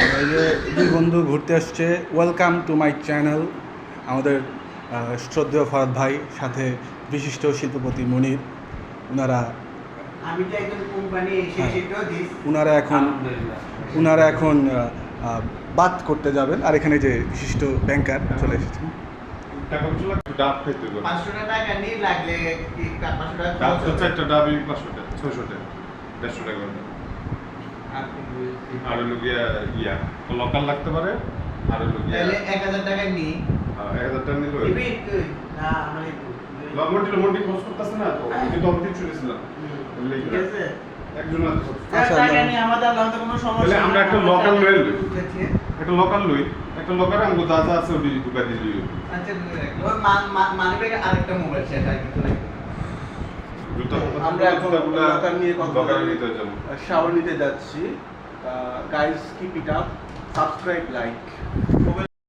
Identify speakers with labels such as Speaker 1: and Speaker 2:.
Speaker 1: এই যে দুই বন্ধু ঘুরতে আসছে, ওয়েলকাম টু মাই চ্যানেল। আমাদের শ্রদ্ধেয় ফরাদ ভাই, সাথে বিশিষ্ট শিল্পপতি মনির। ওনারা
Speaker 2: আমি তো একজন কোম্পানি এসে
Speaker 1: হ্যাঁ।
Speaker 2: সেটাও দিস
Speaker 1: ওনারা এখন বাত করতে যাবেন, আর এখানে যে বিশিষ্ট ব্যাংকার চলে এসেছেন।
Speaker 3: টাকা চলে ডাব খাইতে হবে
Speaker 2: 500 টাকা নিয়ে লাগলে কি 500 টাকা
Speaker 3: ডাব
Speaker 2: খরচ
Speaker 3: তো
Speaker 2: হবে?
Speaker 3: চারটা ডাবই 500 টাকা 600 টাকা 150 টাকা করে। আর হলো গিয়া লোকাল লাগতে পারে, আর হলো গিয়া
Speaker 2: তাহলে 1000 টাকা নি
Speaker 3: 1000 টাকা নিলো
Speaker 2: দিবি তুই না মানে
Speaker 3: মন্টি খরচ করতেছে না তো কিন্তু আমি কিছু নিছিলাম
Speaker 2: ঠিক আছে
Speaker 3: একজন আছে
Speaker 1: আচ্ছা,
Speaker 2: টাকা নিয়ে আমাদের আলাদা কোনো সমস্যা
Speaker 3: তাহলে আমরা একটা লোকাল লই একটা লোকাল আমগো যা যা আছে ওই ঢুকা দিলি
Speaker 2: আচ্ছা ওর মানে আরেকটা মোবাইল সেট আর কিছু নাই
Speaker 3: জুতা
Speaker 4: আমরা এখন লোকাল নিয়ে কথা
Speaker 3: লোকাল
Speaker 4: বলবো।
Speaker 3: নিতে যাবো
Speaker 4: শাওয়ার নিতে যাচ্ছি। Guys keep it up, subscribe, like.